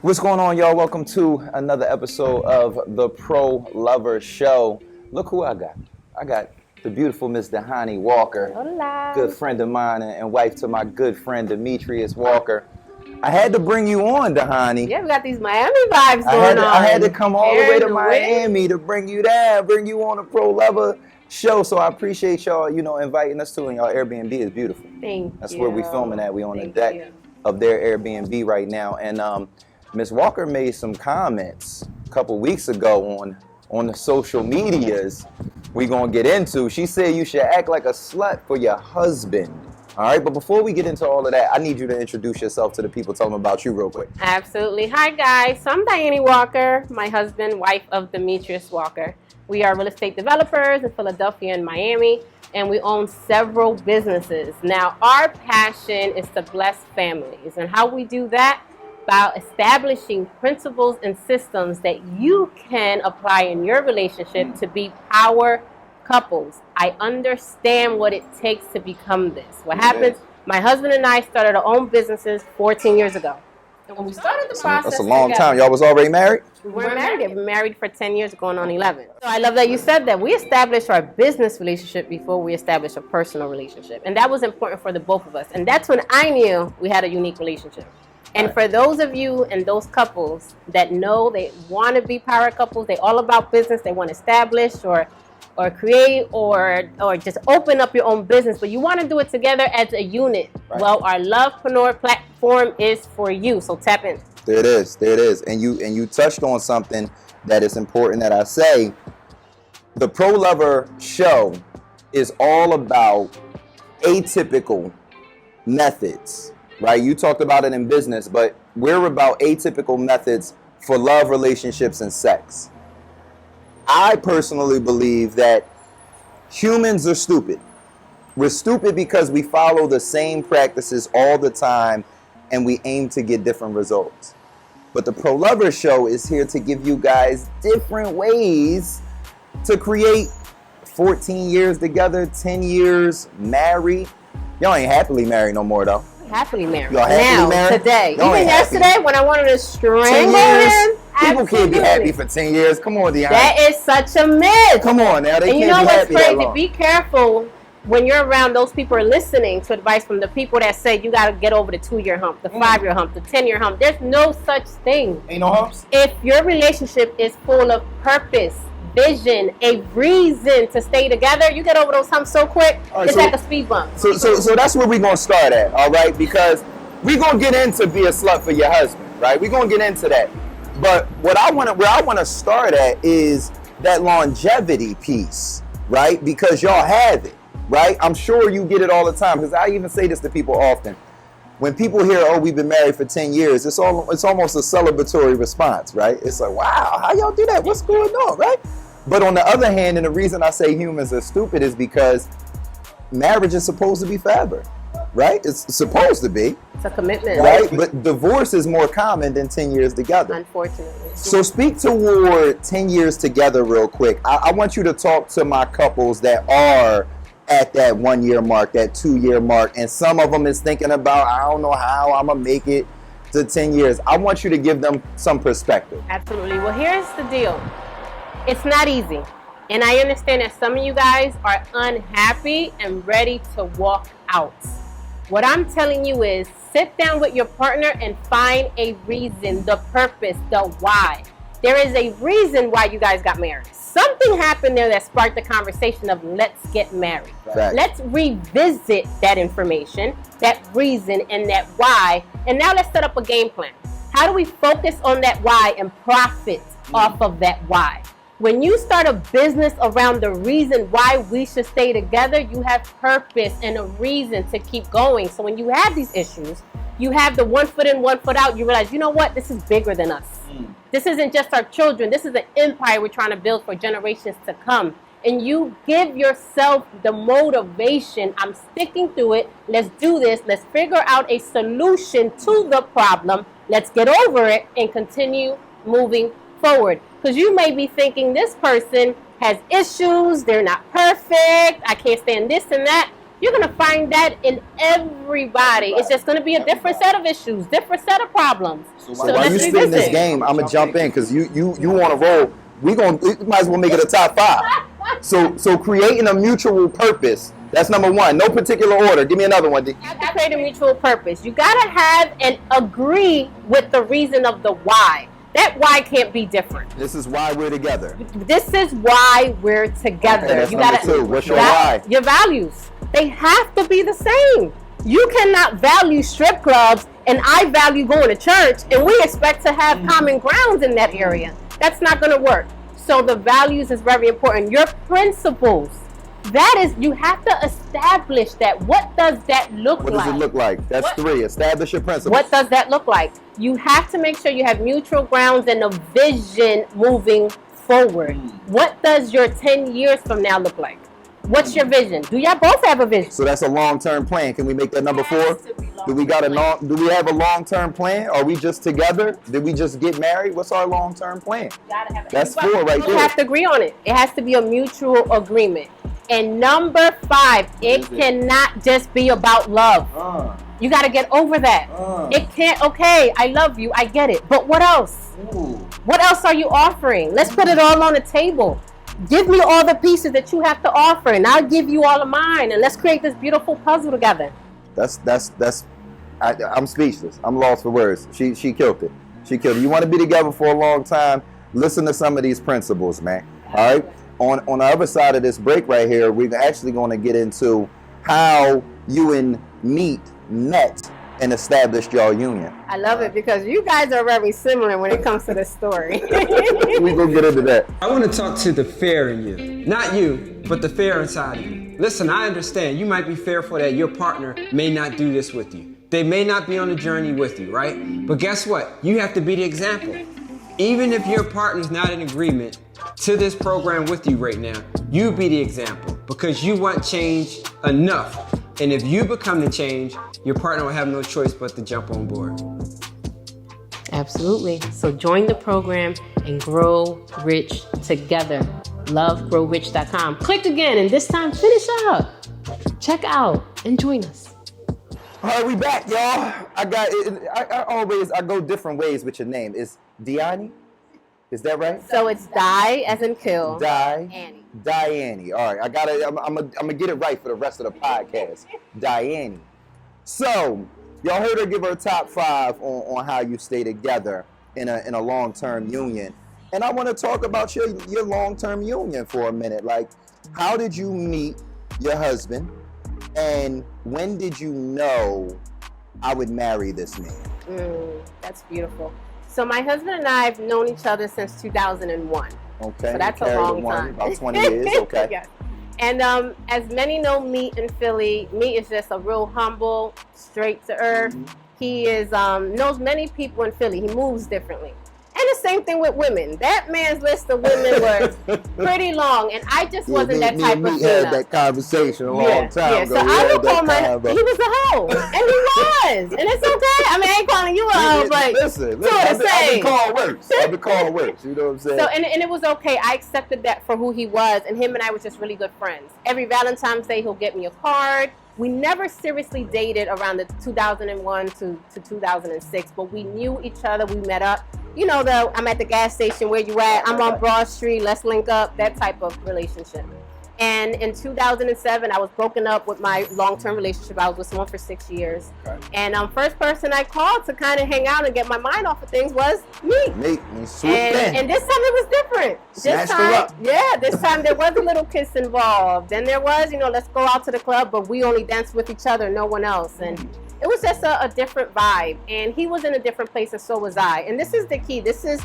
What's going on, y'all? Welcome to another episode of the Pro Lover Show. Look who I got. I got the beautiful Miss Dahani Walker. Hola. Good friend of mine and wife to my good friend Demetrius Walker. I had to bring you on, Dahani. Yeah, we got these Miami vibes going on. I had to come all the way to Miami to bring you down, bring you on the Pro Lover Show. So I appreciate y'all, inviting us to, and y'all Airbnb is beautiful. Thank you. That's where we filming at. We on the deck of their Airbnb right now. And Ms. Walker made some comments a couple weeks ago on the social medias we gonna get into. She said you should act like a slut for your husband. All right, but before we get into all of that, I need you to introduce yourself to the people. Tell them about you real quick. Absolutely. Hi, guys. So I'm Diane Walker, my husband, wife of Demetrius Walker. We are real estate developers in Philadelphia and Miami, and we own several businesses. Now, our passion is to bless families, and how we do that? By establishing principles and systems that you can apply in your relationship to be power couples. I understand what it takes to become this. What happens, my husband and I started our own businesses 14 years ago. And when we started the process that's a long time. Y'all was already married? We weren't married. We've been married for 10 years, going on 11. So I love that you said that. We established our business relationship before we established a personal relationship. And that was important for the both of us. And that's when I knew we had a unique relationship. And for those of you and those couples that know they want to be power couples, they're all about business, they want to establish or create or just open up your own business, but you want to do it together as a unit. Right. Well, our Lovepreneur platform is for you, so tap in. There it is. And you touched on something that is important that I say. The Pro Lover Show is all about atypical methods. Right, you talked about it in business, but we're about atypical methods for love, relationships, and sex. I personally believe that humans are stupid. We're stupid because we follow the same practices all the time and we aim to get different results. But the Pro Lover Show is here to give you guys different ways to create 14 years together, 10 years married. Y'all ain't happily married no more, though. Happily married. Y'all happily married? Today. Y'all even yesterday when I wanted to strangle him. People can't be happy for 10 years. Come on, Deanna. That is such a myth. Come on now. They and can't you know be what's happy crazy? that long. Be careful when you're around those people are listening to advice from the people that say you got to get over the 2-year hump, the 5-year hump, the 10-year hump. There's no such thing. Ain't no humps? If your relationship is full of purpose, vision, a reason to stay together, you get over those humps so quick, it's like a speed bump. So that's where we're going to start at, all right? Because we're going to get into be a slut for your husband, right? We're going to get into that. But where I want to start at is that longevity piece, right? Because y'all have it, right? I'm sure you get it all the time, because I even say this to people often. When people hear, oh, we've been married for 10 years, it's almost a celebratory response, right? It's like, wow, how y'all do that? What's going on, right? But on the other hand, and the reason I say humans are stupid is because marriage is supposed to be forever, right? It's supposed to be. It's a commitment. Right? But divorce is more common than 10 years together. Unfortunately. So speak toward 10 years together real quick. I want you to talk to my couples that are at that 1-year mark, that 2-year mark, and some of them is thinking about, I don't know how I'm going to make it to 10 years. I want you to give them some perspective. Absolutely. Well, here's the deal. It's not easy. And I understand that some of you guys are unhappy and ready to walk out. What I'm telling you is sit down with your partner and find a reason, the purpose, the why. There is a reason why you guys got married. Something happened there that sparked the conversation of let's get married. Right. Let's revisit that information, that reason, and that why. And now let's set up a game plan. How do we focus on that why and profit off of that why? When you start a business around the reason why we should stay together, you have purpose and a reason to keep going. So when you have these issues, you have the 1 foot in, 1 foot out, you realize, you know what, this is bigger than us. This isn't just our children. This is an empire we're trying to build for generations to come. And you give yourself the motivation, I'm sticking to it, let's do this, let's figure out a solution to the problem, let's get over it and continue moving forward. Because you may be thinking this person has issues, they're not perfect, I can't stand this and that. You're going to find that in everybody. It's just going to be a different set of issues, different set of problems. So while you spin this game, I'm going to jump in because you want to roll. We might as well make it a top 5. So creating a mutual purpose, that's number 1. No particular order. Give me another one, D. You have to create a mutual purpose. You got to have and agree with the reason of the why. That why can't be different. This is why we're together. This is why we're together. Okay, that's you number gotta, 2. What's your why? Your values. They have to be the same. You cannot value strip clubs and I value going to church and we expect to have common grounds in that area. That's not going to work. So the values is very important. Your principles. That is, you have to establish that. What does that look like? What does it look like? That's 3. Establish your principles. What does that look like? You have to make sure you have mutual grounds and a vision moving forward. What does your 10 years from now look like? What's your vision? Do y'all both have a vision? So that's a long-term plan. Can we make that number 4? Do we have a long-term plan? Are we just together? Did we just get married? What's our long-term plan? That's 4 right there. You have to agree on it. It has to be a mutual agreement. And number 5, it cannot just be about love. You got to get over that. It can't, okay, I love you, I get it. But what else? What else are you offering? Let's put it all on the table. Give me all the pieces that you have to offer, and I'll give you all of mine, and let's create this beautiful puzzle together. I'm speechless. I'm lost for words. She killed it. She killed it. You want to be together for a long time? Listen to some of these principles, man. All right. On the other side of this break right here, we're actually going to get into how you and Meat met and established your union. I love it because you guys are very similar when it comes to the story. We're going to get into that. I want to talk to the fair in you. Not you, but the fair inside of you. Listen, I understand you might be fearful that your partner may not do this with you. They may not be on the journey with you, right? But guess what? You have to be the example. Even if your partner's not in agreement to this program with you right now, you be the example because you want change enough. And if you become the change, your partner will have no choice but to jump on board. Absolutely. So join the program and grow rich together. LoveGrowRich.com. Click again and this time finish up. Check out and join us. All right, we back, y'all. I go different ways with your name. Is Diani? Is that right? So it's die as in kill. Diane. All right, I'm gonna get it right for the rest of the podcast. Diane. So y'all heard her give her top 5 on how you stay together in a long-term union, and I want to talk about your long-term union for a minute. Like, how did you meet your husband, and when did you know I would marry this man? That's beautiful. So my husband and I have known each other since 2001. Okay. So that's a long time. About 20 years, okay. Yes. And as many know Meat in Philly, Meat is just a real humble, straight to earth. He knows many people in Philly. He moves differently. And the same thing with women. That man's list of women was pretty long, and I just wasn't that type of female. We had that conversation a long time ago. So I would call he was a hoe, and he was, and it's okay. I mean, I ain't calling you a hoe, but listen, I've been called worse. You know what I'm saying? So, and it was okay. I accepted that for who he was, and him and I were just really good friends. Every Valentine's Day, he'll get me a card. We never seriously dated around the 2001 to 2006, but we knew each other. We met up. You know, I'm at the gas station, where you at? I'm on Broad Street, let's link up, that type of relationship. And in 2007, I was broken up with my long-term relationship. I was with someone for 6 years. Okay. And first person I called to kind of hang out and get my mind off of things was me. And this time it was different. Snatched her up. Yeah, this time there was a little kiss involved. And there was, let's go out to the club, but we only danced with each other, no one else. And it was just a different vibe. And he was in a different place, and so was I. And this is the key. This is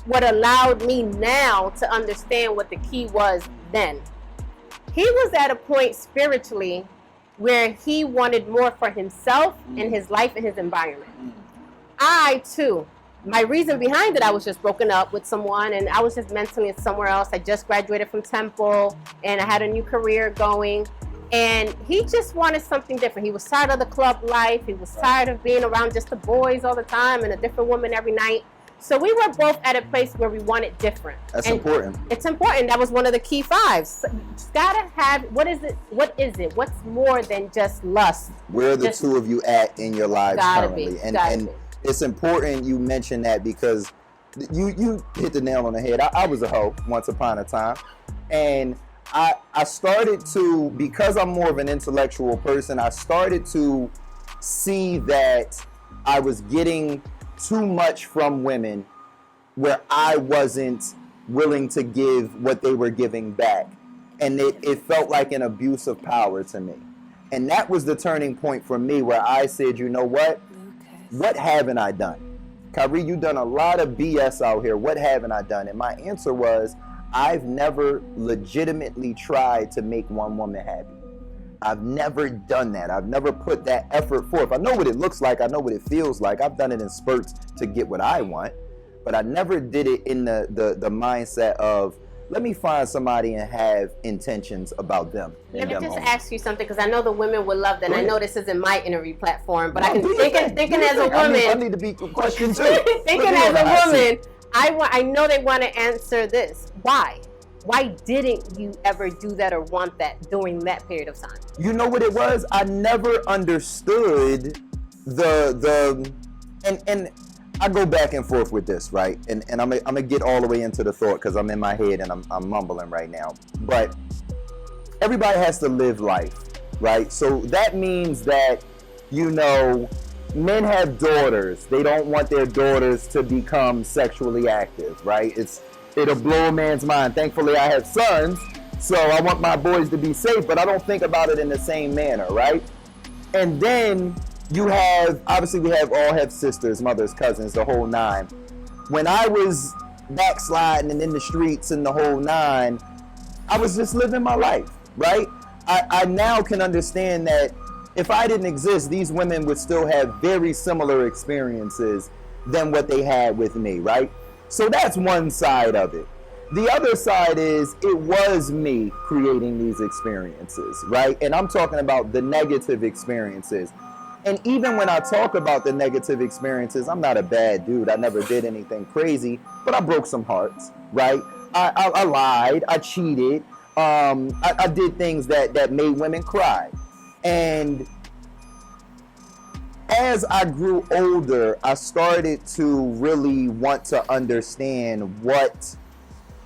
what allowed me now to understand what the key was then. He was at a point spiritually where he wanted more for himself and his life and his environment. I, too, my reason behind it, I was just broken up with someone, and I was just mentally somewhere else. I just graduated from Temple, and I had a new career going. And he just wanted something different. He was tired of the club life. He was tired of being around just the boys all the time and a different woman every night. So we were both at a place where we wanted different. That's And important. It's important. That was one of the key fives. You gotta have, what is it? What's more than just lust? Where are the Just- two of you at in your lives Gotta currently? be, And gotta and be. it's important you mention that because you hit the nail on the head. I was a hoe once upon a time, and I started to, because I'm more of an intellectual person, I started to see that I was getting too much from women where I wasn't willing to give what they were giving back. And it felt like an abuse of power to me. And that was the turning point for me where I said, you know what? What haven't I done? Kyrie, you've done a lot of BS out here. What haven't I done? And my answer was, I've never legitimately tried to make one woman happy. I've never done that. I've never put that effort forth. I know what it looks like. I know what it feels like. I've done it in spurts to get what I want. But I never did it in the mindset of, let me find somebody and have intentions about them. Let me just ask you something, because I know the women would love that. And I know this isn't my interview platform, but I can thinking as a woman. I need to be questioned too. Thinking as a woman, I know they want to answer this. Why? Why didn't you ever do that or want that during that period of time? You know what it was? I never understood and I go back and forth with this, right? And I'm gonna get all the way into the thought because I'm in my head and I'm mumbling right now. But everybody has to live life, right? So that means that, you know, men have daughters. They don't want their daughters to become sexually active, right? It'll blow a man's mind. Thankfully, I have sons, so I want my boys to be safe, but I don't think about it in the same manner, right? And then you have, obviously we all have sisters, mothers, cousins, the whole nine. When I was backsliding and in the streets and the whole nine, I was just living my life, right? I now can understand that if I didn't exist, these women would still have very similar experiences than what they had with me, right? So that's one side of it. The other side is it was me creating these experiences, right? And I'm talking about the negative experiences. And even when I talk about the negative experiences, I'm not a bad dude. I never did anything crazy, but I broke some hearts, right? I lied, I cheated, I did things that made women cry. And as I grew older, I started to really want to understand what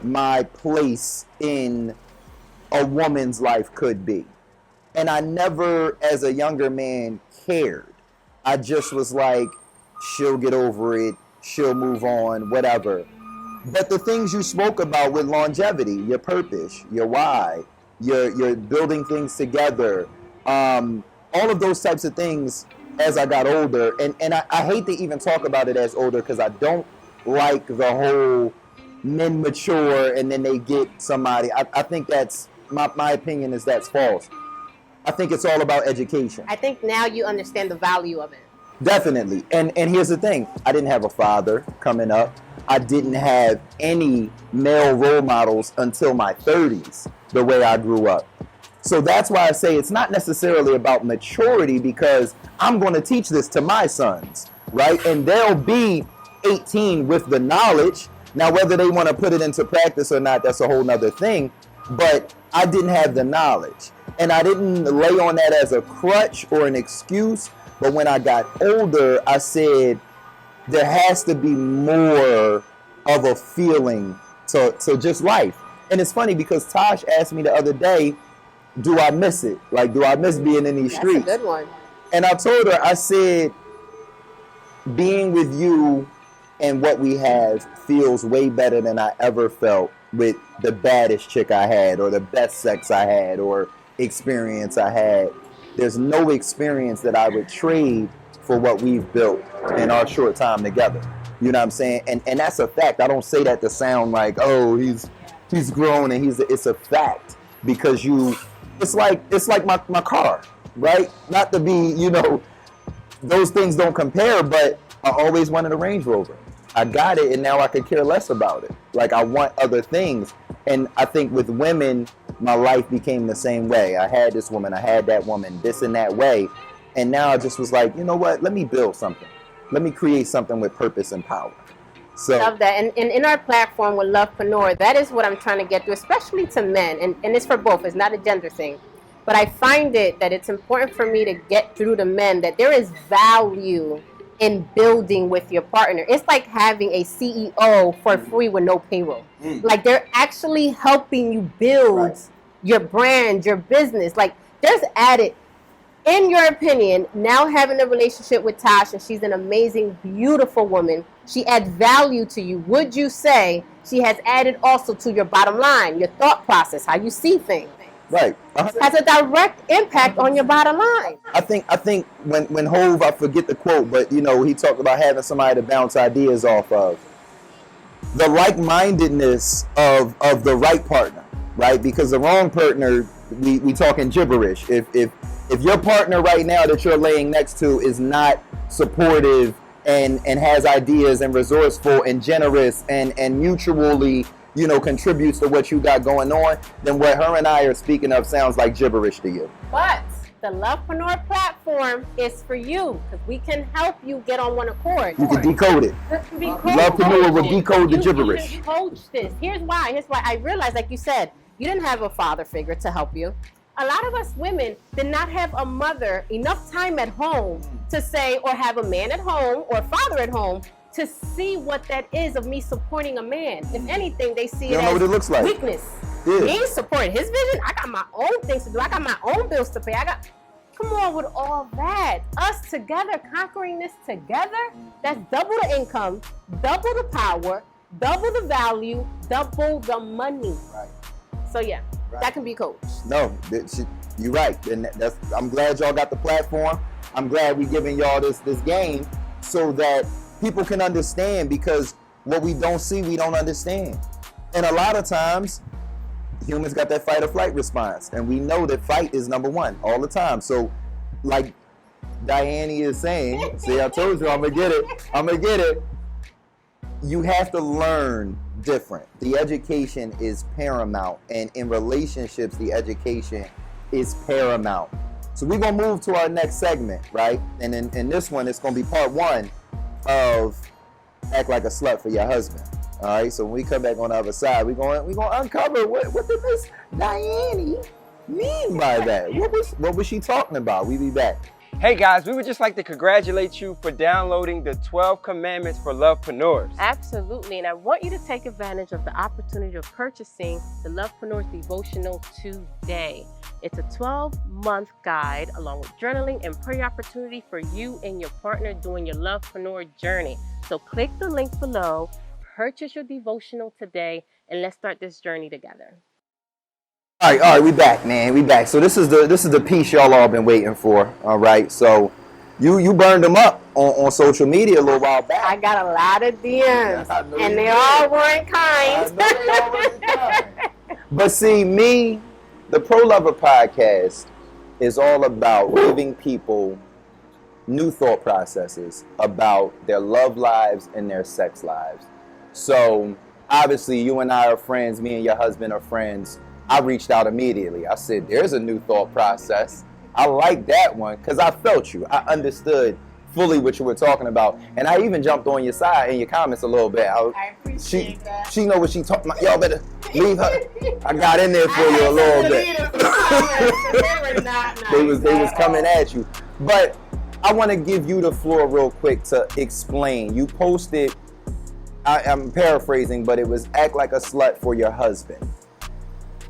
my place in a woman's life could be. And I never, as a younger man, cared. I just was like, she'll get over it, she'll move on, whatever. But the things you spoke about with longevity, your purpose, your why, your building things together, all of those types of things as I got older, and I hate to even talk about it as older because I don't like the whole men mature and then they get somebody. I think that's, my opinion is that's false. I think it's all about education. I think now you understand the value of it. Definitely. And here's the thing. I didn't have a father coming up. I didn't have any male role models until my 30s, the way I grew up. So that's why I say it's not necessarily about maturity, because I'm going to teach this to my sons, right? And they'll be 18 with the knowledge. Now, whether they want to put it into practice or not, that's a whole nother thing. But I didn't have the knowledge. And I didn't lay on that as a crutch or an excuse. But when I got older, I said, there has to be more of a feeling to just life. And it's funny because Tosh asked me the other day, do I miss it? Like, do I miss being in these streets? That's a good one. And I told her, I said, being with you and what we have feels way better than I ever felt with the baddest chick I had or the best sex I had or experience I had. There's no experience that I would trade for what we've built in our short time together. You know what I'm saying? And that's a fact. I don't say that to sound like, oh, he's grown and it's a fact, because it's like my car, right? Not to be, those things don't compare, but I always wanted a Range Rover. I got it and now I could care less about it. Like, I want other things. And I think with women, my life became the same way. I had this woman, I had that woman, this and that way. And now I just was like, you know what? Let me build something. Let me create something with purpose and power. So Love that. And in our platform with Lovepreneur, that is what I'm trying to get through, especially to men. And it's for both. It's not a gender thing. But I find it that it's important for me to get through to men that there is value in building with your partner. It's like having a CEO for free with no payroll. Like they're actually helping you build your brand, your business. Like there's added, in your opinion, now having a relationship with Tosh, and she's an amazing, beautiful woman, she adds value to you. Would you say she has added also to your bottom line, your thought process, how you see things? right. Has a direct impact on your bottom line. I think when Hove, I forget the quote, but you know, he talked about having somebody to bounce ideas off of. The like-mindedness of the right partner, right? Because the wrong partner, we talking gibberish. If your partner right now that you're laying next to is not supportive and has ideas and resourceful and generous and mutually, you know, contributes to what you got going on, then what her and I are speaking of sounds like gibberish to you. But the Lovepreneur platform is for you, because we can help you get on one accord. You can decode it. Lovepreneur will decode the gibberish. You can coach this. Here's why. I realized, like you said, you didn't have a father figure to help you. A lot of us women did not have a mother, enough time at home to say, or have a man at home or a father at home to see what that is of me supporting a man. If anything, they see it as it looks like. weakness. Yeah. Me supporting his vision, I got my own things to do. I got my own bills to pay. Come on with all that. Us together, conquering this together, that's double the income, double the power, double the value, double the money. Right. So yeah, that can be coached. No, you're right. And I'm glad y'all got the platform. I'm glad we giving y'all this game so that people can understand, because what we don't see, we don't understand. And a lot of times, humans got that fight or flight response. And we know that fight is number one all the time. So like Diane is saying, see, I told you I'm going to get it. You have to learn different. The education is paramount. And in relationships, the education is paramount. So we're going to move to our next segment, right? And in this one, it's going to be part one of Act Like a Slut for Your Husband. All right, so when we come back on the other side, we're going to uncover what did Miss Diane mean by that? What was she talking about? We be back. Hey guys, we would just like to congratulate you for downloading the 12 Commandments for Lovepreneurs. Absolutely, and I want you to take advantage of the opportunity of purchasing the Lovepreneur's devotional today. It's a 12-month guide along with journaling and prayer opportunity for you and your partner during your Lovepreneur journey. So click the link below, purchase your devotional today, and let's start this journey together. All right, we back, man. We back. So this is the piece y'all all been waiting for. All right, so you burned them up on social media a little while back. I got a lot of DMs, and they all weren't kind. But see, me, the Pro Lover podcast is all about giving people new thought processes about their love lives and their sex lives. So obviously, you and I are friends. Me and your husband are friends. I reached out immediately. I said, there's a new thought process. I like that one because I felt you. I understood fully what you were talking about. And I even jumped on your side in your comments a little bit. I appreciate that. She know what she talking about. Y'all better leave her. I got in there for you a little bit. They was coming at you. But I want to give you the floor real quick to explain. You posted, I'm paraphrasing, but it was Act Like a Slut for Your Husband.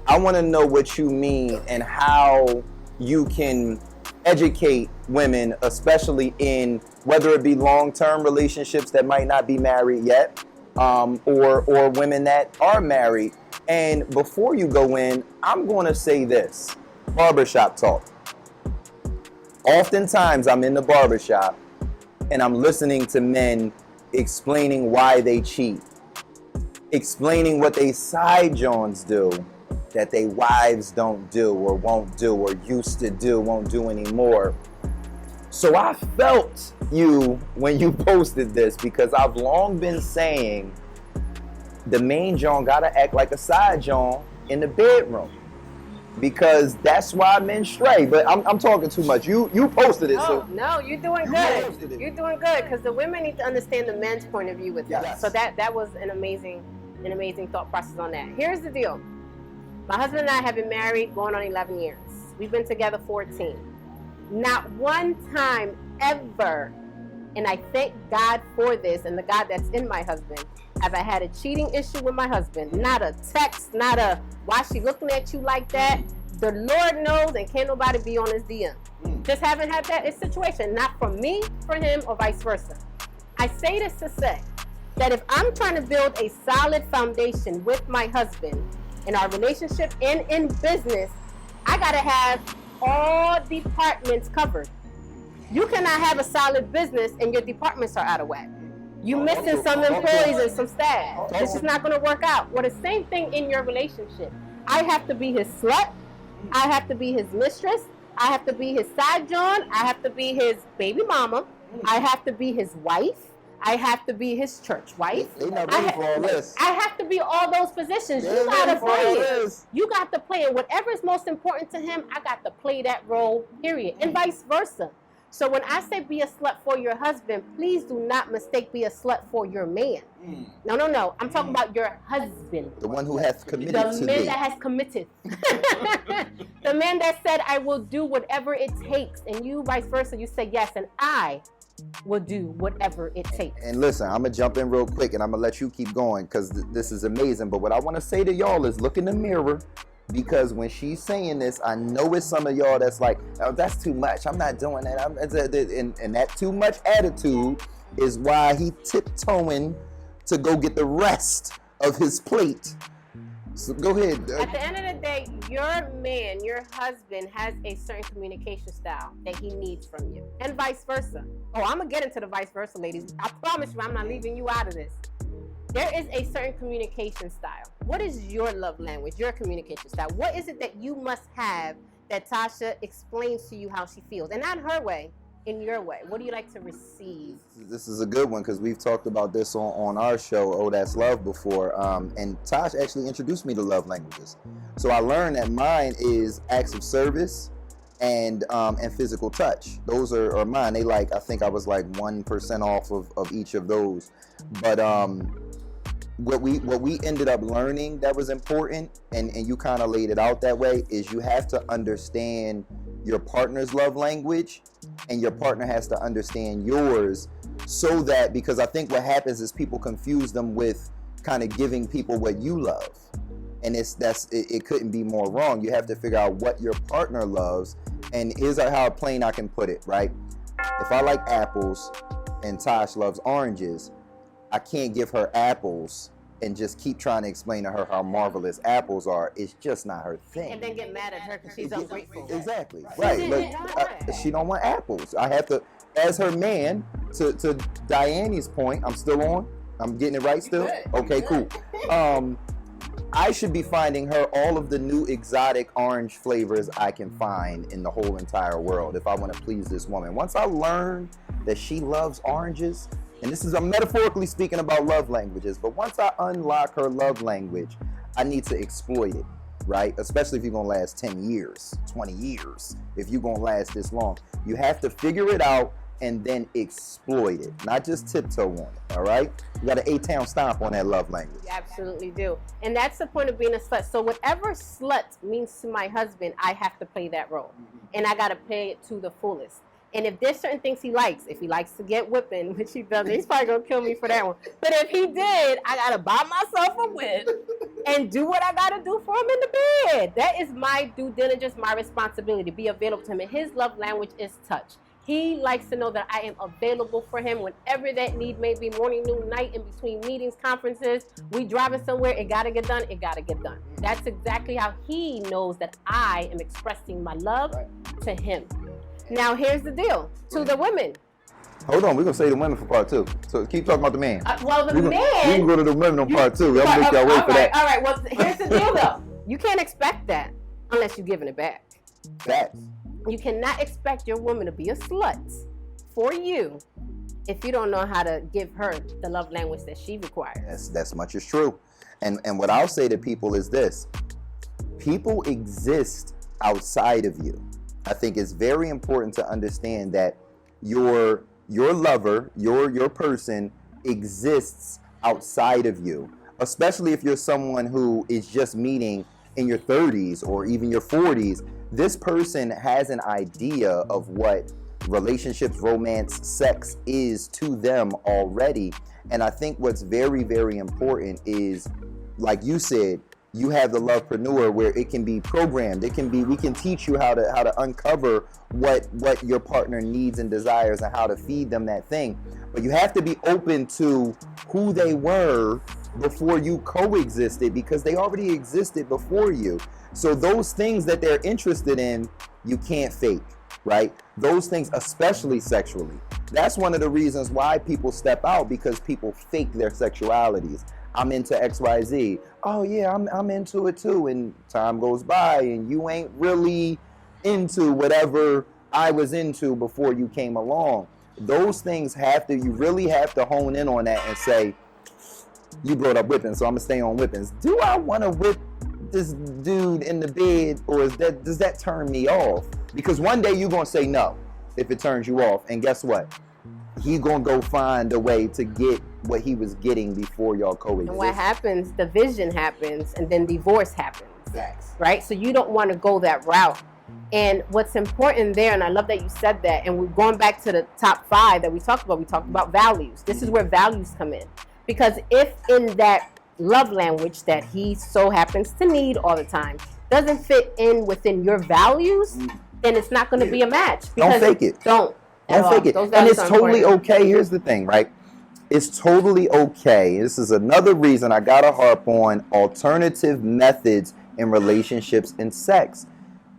I want to know what you mean and how you can educate women, especially in whether it be long-term relationships that might not be married yet, or women that are married. And before you go in, I'm going to say this, barbershop talk. Oftentimes I'm in the barbershop and I'm listening to men explaining why they cheat, explaining what they side Johns do that they wives don't do or won't do or used to do, won't do anymore. So I felt you when you posted this, because I've long been saying the main John gotta act like a side John in the bedroom. because that's why men stray. But I'm talking too much. You posted it, so No, you're doing You good. posted it. You're doing good because the women need to understand the men's point of view with this. Yes. So that was an amazing thought process on that. Here's the deal. My husband and I have been married going on 11 years. We've been together 14. Not one time ever, and I thank God for this and the God that's in my husband, have I had a cheating issue with my husband. Not a text, not a why she looking at you like that. The Lord knows, and can't nobody be on his DM. Just haven't had that situation. Not from me, for him, or vice versa. I say this to say that if I'm trying to build a solid foundation with my husband in our relationship and in business, I gotta have all departments covered. You cannot have a solid business and your departments are out of whack. You missing some employees and some staff. This is not gonna work out. Well, the same thing in your relationship. I have to be his slut. I have to be his mistress. I have to be his side John. I have to be his baby mama. I have to be his wife. I have to be his church wife. They not ready for all this. I have to be all those positions. They You gotta ready for all play it. this. You got to play it. Whatever is most important to him, I got to play that role, period. And vice versa. So when I say be a slut for your husband, please do not mistake be a slut for your man. No. I'm talking about your husband. The one who hath committed The to man thee. that has committed. The man that said, I will do whatever it takes. And you, vice versa, you say yes, and I will do whatever it takes. And listen, I'm gonna jump in real quick and I'm gonna let you keep going because this is amazing. But what I want to say to y'all is look in the mirror, because when she's saying this, I know it's some of y'all that's like, oh, that's too much. I'm not doing that. And that too much attitude is why he tiptoeing to go get the rest of his plate. So go ahead. At the end of the day, your man, your husband has a certain communication style that he needs from you, and vice versa. Oh, I'm gonna get into the vice versa, ladies. I promise you, I'm not leaving you out of this. There is a certain communication style. What is your love language, your communication style? What is it that you must have that Tasha explains to you how she feels? And not her way, in your way. What do you like to receive? This is a good one because we've talked about this on our show, Oh That's Love, before. And Tosh actually introduced me to love languages. So I learned that mine is acts of service and physical touch. Those are mine. They like, I think I was like 1% off of each of those. But what we ended up learning that was important, and you kind of laid it out that way, is you have to understand your partner's love language and your partner has to understand yours, so that, because I think what happens is people confuse them with kind of giving people what you love, and it couldn't be more wrong. You have to figure out what your partner loves, and here's how plain I can put it, right? If I like apples and Tosh loves oranges, I can't give her apples and just keep trying to explain to her how marvelous apples are. It's just not her thing. And then get mad at her because she's ungrateful. Exactly. Right. But she don't want apples. I have to, as her man, to Diane's point, I'm still on? I'm getting it right still? Okay, cool. I should be finding her all of the new exotic orange flavors I can find in the whole entire world if I want to please this woman. Once I learn that she loves oranges, and this is, I'm metaphorically speaking about love languages, but once I unlock her love language, I need to exploit it, right? Especially if you're gonna last 10 years, 20 years, if you're gonna last this long. You have to figure it out and then exploit it, not just tiptoe on it, all right? You got an A-town stomp on that love language. You absolutely do. And that's the point of being a slut. So whatever slut means to my husband, I have to play that role. And I gotta play it to the fullest. And if there's certain things he likes, if he likes to get whipping, which he doesn't, he's probably gonna kill me for that one. But if he did, I gotta buy myself a whip and do what I gotta do for him in the bed. That is my due diligence, my responsibility, be available to him. And his love language is touch. He likes to know that I am available for him whenever that need may be, morning, noon, night, in between meetings, conferences. We driving somewhere, it gotta get done, it gotta get done. That's exactly how he knows that I am expressing my love to him. Now, here's the deal to the women. Hold on, we're going to say the women for part 2. So keep talking about the man. Well, the man... We can go to the women on part 2. I'm going to make y'all wait for that. All right, well, here's the deal, though. You can't expect that unless you're giving it back. Facts. You cannot expect your woman to be a slut for you if you don't know how to give her the love language that she requires. That's much is true. And what I'll say to people is this. people exist outside of you. I think it's very important to understand that your lover, your person exists outside of you, especially if you're someone who is just meeting in your 30s or even your 40s. This person has an idea of what relationships, romance, sex is to them already. And I think what's very, very important is, like you said, you have the lovepreneur where it can be programmed. It can be, we can teach you how to uncover what your partner needs and desires and how to feed them that thing. But you have to be open to who they were before you coexisted, because they already existed before you. So those things that they're interested in, you can't fake, right? Those things, especially sexually. That's one of the reasons why people step out, because people fake their sexualities. I'm into XYZ. Oh yeah, I'm into it too. And time goes by and you ain't really into whatever I was into before you came along. Those things you really have to hone in on that and say, you brought up whipping, so I'm gonna stay on whippings. Do I wanna whip this dude in the bed, or does that turn me off? Because one day you're gonna say no if it turns you off, and guess what? He gonna go find a way to get what he was getting before y'all coexist. And what happens, division happens, and then divorce happens. Facts. Right? So you don't want to go that route. And what's important there, and I love that you said that, and we're going back to the top 5 that we talked about values. This is where values come in. Because if in that love language that he so happens to need all the time doesn't fit in within your values, then it's not going to be a match. Don't fake it. Don't fake it. And it's totally okay. Here's the thing, right? It's totally okay. This is another reason I gotta harp on alternative methods in relationships and sex.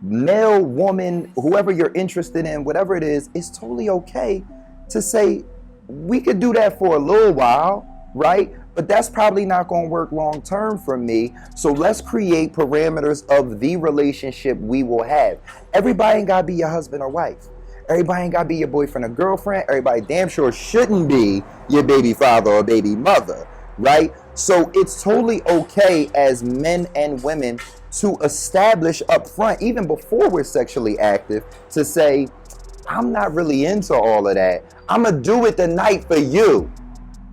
Male, woman, whoever you're interested in, whatever it is, it's totally okay to say, we could do that for a little while, right? But that's probably not going to work long term for me. So let's create parameters of the relationship we will have. Everybody ain't got to be your husband or wife. Everybody ain't got to be your boyfriend or girlfriend. Everybody damn sure shouldn't be your baby father or baby mother, right? So it's totally okay as men and women to establish up front, even before we're sexually active, to say, I'm not really into all of that. I'm going to do it tonight for you,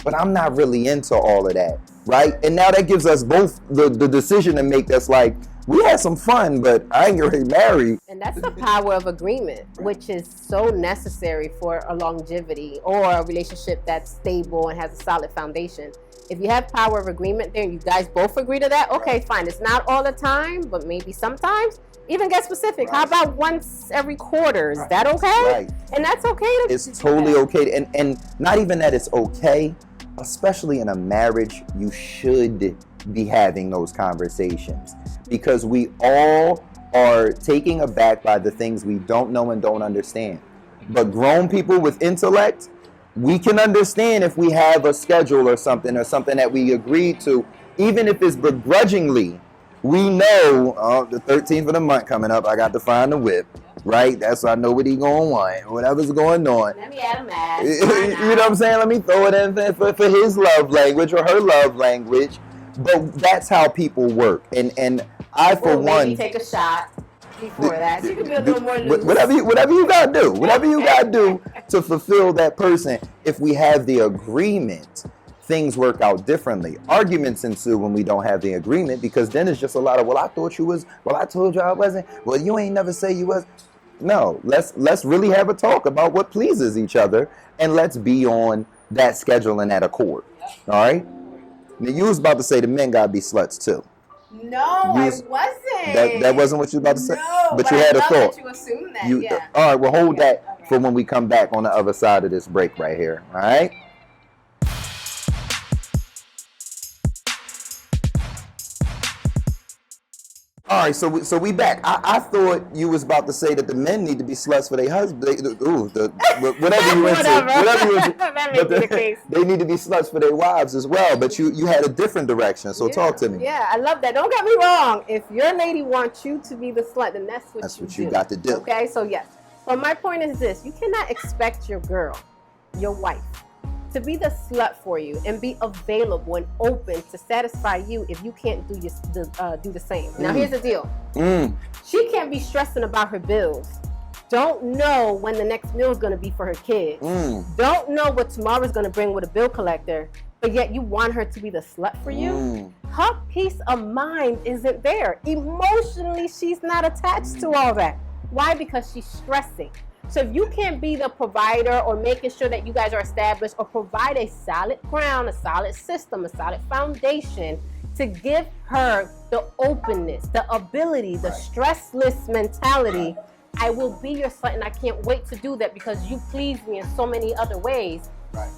but I'm not really into all of that, right? And now that gives us both the decision to make. That's like, we had some fun, but I ain't already married. And that's the power of agreement, which is so necessary for a longevity or a relationship that's stable and has a solid foundation. If you have power of agreement there and you guys both agree to that, okay, fine. It's not all the time, but maybe sometimes. Even get specific. How about once every quarter? Is that okay? Right. And that's okay. It's totally okay. And not even that it's okay, especially in a marriage, you should be having those conversations, because we all are taken aback by the things we don't know and don't understand. But grown people with intellect, we can understand if we have a schedule or something that we agreed to, even if it's begrudgingly. We know the 13th of the month coming up, I got to find the whip, right? That's so I know what he gonna want, whatever's going on. Let me add a mask. You know what I'm saying? Let me throw it in for his love language or her love language. But that's how people work. And I, for one, maybe take a shot before that. So you can be a little more loose. Whatever you gotta do. Whatever you gotta do to fulfill that person. If we have the agreement, things work out differently. Arguments ensue when we don't have the agreement, because then it's just a lot of, well, I thought you was, well, I told you I wasn't, well, you ain't never say you was. No, let's really have a talk about what pleases each other, and let's be on that schedule and that accord. All right? Now, you was about to say the men gotta be sluts too. No, I wasn't. That wasn't what you was about to say? No, but you had a thought. That you assumed that, yeah. All right, well, hold that for when we come back on the other side of this break right here. All right? All right, so we back. I thought you was about to say that the men need to be sluts for their husband. Whatever you into. That may be the case. They need to be sluts for their wives as well. But you had a different direction. So talk to me. Yeah, I love that. Don't get me wrong. If your lady wants you to be the slut, then that's what you got to do. Okay, so yes. But my point is this: you cannot expect your girl, your wife, to be the slut for you and be available and open to satisfy you if you can't do the same. Now here's the deal. She can't be stressing about her bills. Don't know when the next meal is going to be for her kids. Don't know what tomorrow's going to bring with a bill collector, but yet you want her to be the slut for you. Her peace of mind isn't there. Emotionally, she's not attached to all that. Why? Because she's stressing. So if you can't be the provider or making sure that you guys are established or provide a solid ground, a solid system, a solid foundation to give her the openness, the ability, the stressless mentality, I will be your slut and I can't wait to do that because you please me in so many other ways.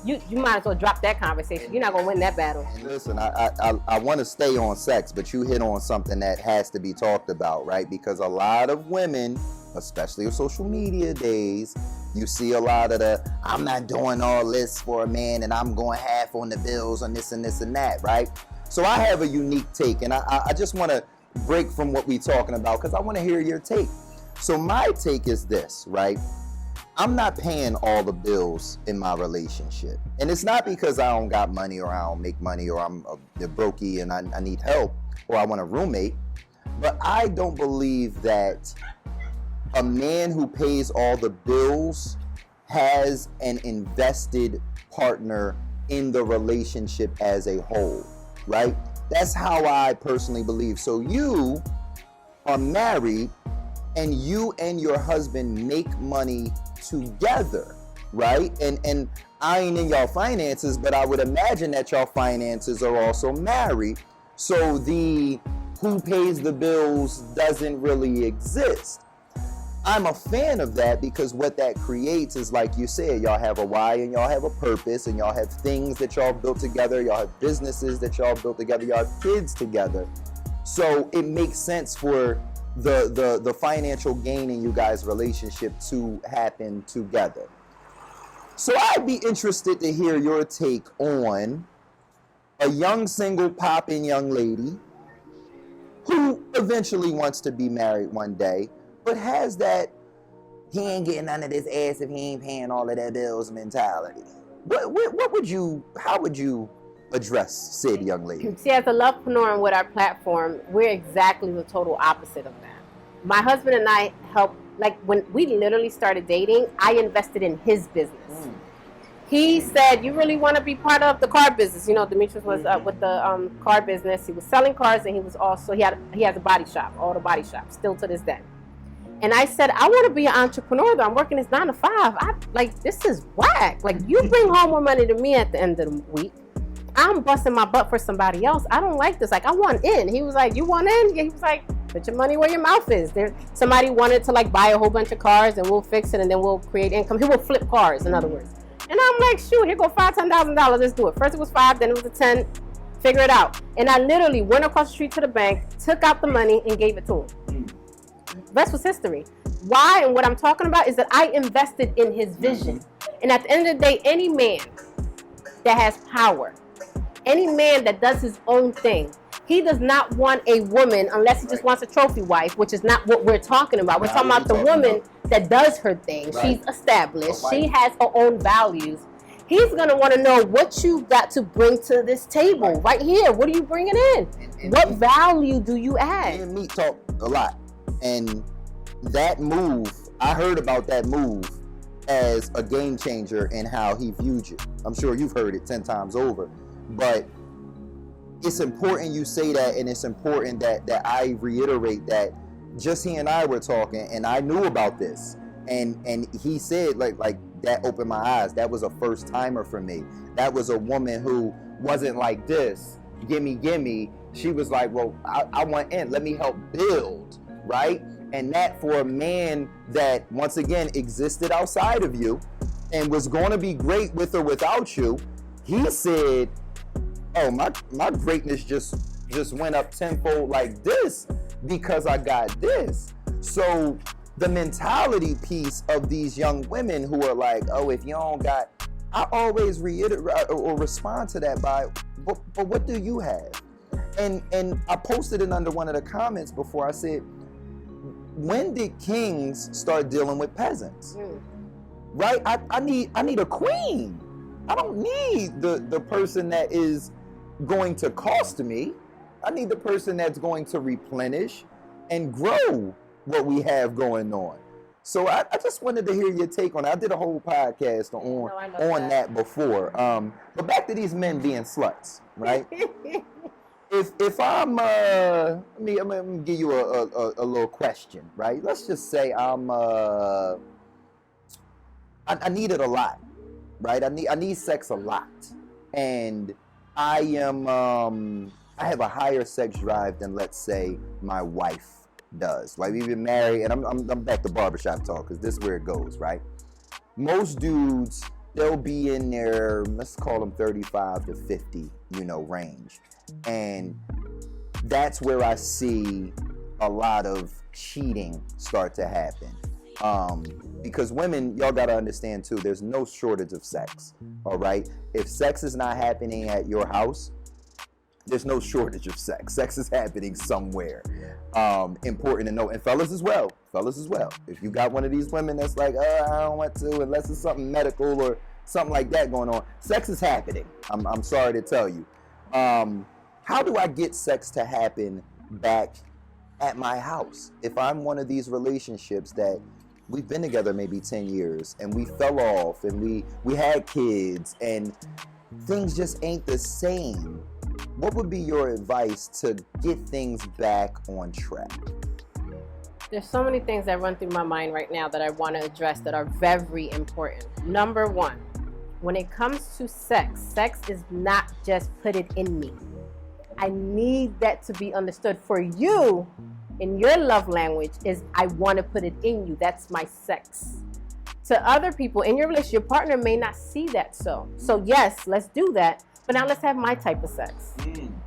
You might as well drop that conversation. You're not going to win that battle. And listen, I want to stay on sex, but you hit on something that has to be talked about, right? Because a lot of women, especially in social media days, you see a lot of the, I'm not doing all this for a man and I'm going half on the bills on this and this and that, right? So I have a unique take, and I just want to break from what we're talking about because I want to hear your take. So my take is this, right? I'm not paying all the bills in my relationship. And it's not because I don't got money or I don't make money or I'm a brokey and I need help or I want a roommate. But I don't believe that a man who pays all the bills has an invested partner in the relationship as a whole, right? That's how I personally believe. So you are married and you and your husband make money together, right? And I ain't in y'all finances, but I would imagine that y'all finances are also married. So the who pays the bills doesn't really exist. I'm a fan of that because what that creates is, like you said, y'all have a why and y'all have a purpose and y'all have things that y'all built together. Y'all have businesses that y'all built together. Y'all have kids together. So it makes sense for the financial gain in you guys' relationship to happen together. So I'd be interested to hear your take on a young single popping young lady who eventually wants to be married one day, but has that he ain't getting none of this ass if he ain't paying all of their bills mentality. What would you, how would you address said young lady? See, as a lovepreneur and with our platform, we're exactly the total opposite of that. My husband and I help, like when we literally started dating, I invested in his business. He said, you really want to be part of the car business? You know, Demetrius was with the car business. He was selling cars and he was also, he has a body shop, auto body shop, still to this day. And I said, I want to be an entrepreneur though. I'm working this 9 to 5. This is whack. Like, you bring home more money to me at the end of the week. I'm busting my butt for somebody else. I don't like this. Like, I want in. He was like, you want in? He was like, put your money where your mouth is. Somebody wanted to like buy a whole bunch of cars and we'll fix it and then we'll create income. He will flip cars, in other words. And I'm like, shoot, here go $5,000, $10,000. Let's do it. First it was 5, then it was a 10. Figure it out. And I literally went across the street to the bank, took out the money and gave it to him. The rest was history. Why and what I'm talking about is that I invested in his vision. And at the end of the day, any man that has power, any man that does his own thing, he does not want a woman unless he just wants a trophy wife, which is not what we're talking about. We're talking about the woman that does her thing. She's established. She has her own values. He's going to want to know what you got to bring to this table right here. What are you bringing in? And what value do you add? Me and me talk a lot. And that move, I heard about that move as a game changer in how he viewed you. I'm sure you've heard it 10 times over. But it's important you say that, and it's important that I reiterate that. Just he and I were talking, and I knew about this, and he said like that opened my eyes. That was a first timer for me. That was a woman who wasn't like this, gimme. She was like, well, I want in. Let me help build, right? And that for a man that once again existed outside of you and was going to be great with or without you, he said, oh, my greatness just went up tenfold like this because I got this. So the mentality piece of these young women who are like, oh, if you don't got, I always reiterate or respond to that by, but what do you have? And I posted it under one of the comments before. I said, when did kings start dealing with peasants? Right? I need a queen. I don't need the person that is going to cost me. I need the person that's going to replenish and grow what we have going on. So I just wanted to hear your take on it. I did a whole podcast on that before. But back to these men being sluts, right? If I'm let me give you a little question, right? Let's just say I need it a lot, right? I need sex a lot, and I have a higher sex drive than, let's say, my wife does. Like, we've been married, and I'm back to barbershop talk, because this is where it goes, right? Most dudes, they'll be in their, let's call them 35 to 50, range. And that's where I see a lot of cheating start to happen. Because women, y'all gotta understand too, there's no shortage of sex, all right? If sex is not happening at your house, there's no shortage of sex. Sex is happening somewhere. Important to know. And fellas as well. If you got one of these women that's like, I don't want to, unless it's something medical or something like that going on, sex is happening. I'm sorry to tell you. How do I get sex to happen back at my house? If I'm one of these relationships that we've been together maybe 10 years and we fell off and we had kids and things just ain't the same, what would be your advice to get things back on track? There's so many things that run through my mind right now that I want to address that are very important. Number one, when it comes to sex, sex is not just put it in me. I need that to be understood. For you, in your love language, is I want to put it in you. That's my sex. To other people in your relationship, your partner may not see that so. So yes, let's do that. But now let's have my type of sex.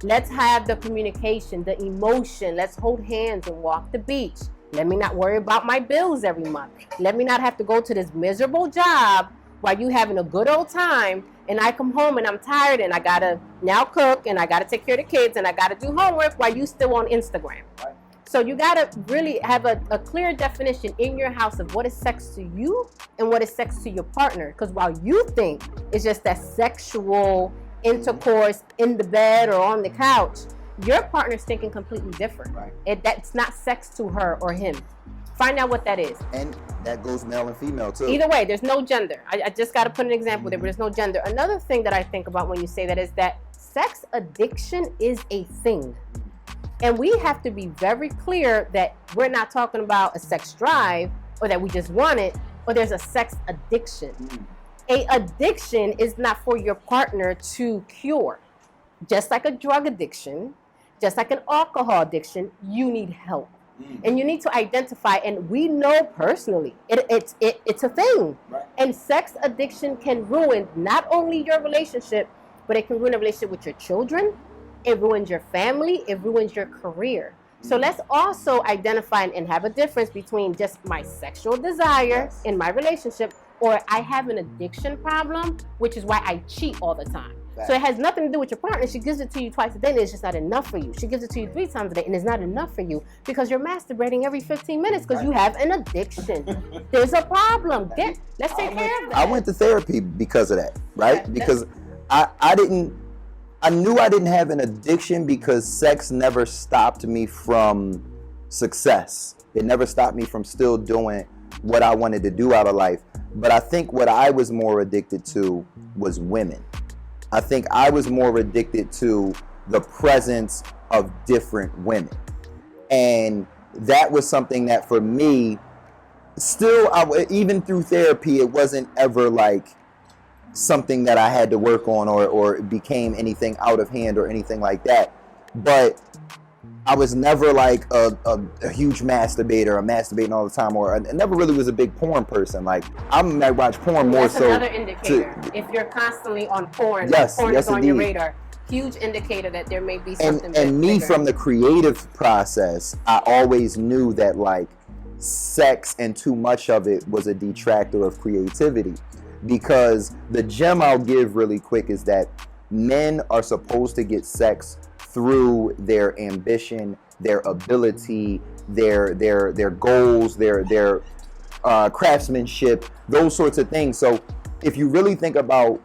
Let's have the communication, the emotion. Let's hold hands and walk the beach. Let me not worry about my bills every month. Let me not have to go to this miserable job while you having a good old time, and I come home and I'm tired and I gotta now cook and I gotta take care of the kids and I gotta do homework while you still on Instagram. Right. So you gotta really have a clear definition in your house of what is sex to you and what is sex to your partner. Because while you think it's just that sexual intercourse in the bed or on the couch, your partner's thinking completely different. Right. That's not sex to her or him. Find out what that is. And that goes male and female too. Either way, there's no gender. I just got to put an example there, but there's no gender. Another thing that I think about when you say that is that sex addiction is a thing. And we have to be very clear that we're not talking about a sex drive or that we just want it, or there's a sex addiction. A addiction is not for your partner to cure. Just like a drug addiction, just like an alcohol addiction, you need help. And you need to identify, and we know personally, it's a thing. Right. And sex addiction can ruin not only your relationship, but it can ruin a relationship with your children. It ruins your family. It ruins your career. So let's also identify and have a difference between just my sexual desire in my relationship, or I have an addiction problem, which is why I cheat all the time. So it has nothing to do with your partner. She gives it to you twice a day and it's just not enough for you. She gives it to you 3 times a day and it's not enough for you because you're masturbating every 15 minutes because you have an addiction. There's a problem. Let's take care of that. I went to therapy because of that, right? Because I knew I didn't have an addiction because sex never stopped me from success. It never stopped me from still doing what I wanted to do out of life. But I think what I was more addicted to was women. I think I was more addicted to the presence of different women. And that was something that for me, still, even through therapy, it wasn't ever like something that I had to work on or it became anything out of hand or anything like that. But I was never like a huge masturbator or masturbating all the time, or I never really was a big porn person. Like, I watch porn more so. That's another indicator. If you're constantly on porn, porn is on your radar. Huge indicator that there may be something. And me, from the creative process, I always knew that like sex and too much of it was a detractor of creativity. Because the gem I'll give really quick is that men are supposed to get sex through their ambition, their ability, their goals, their craftsmanship, those sorts of things. So if you really think about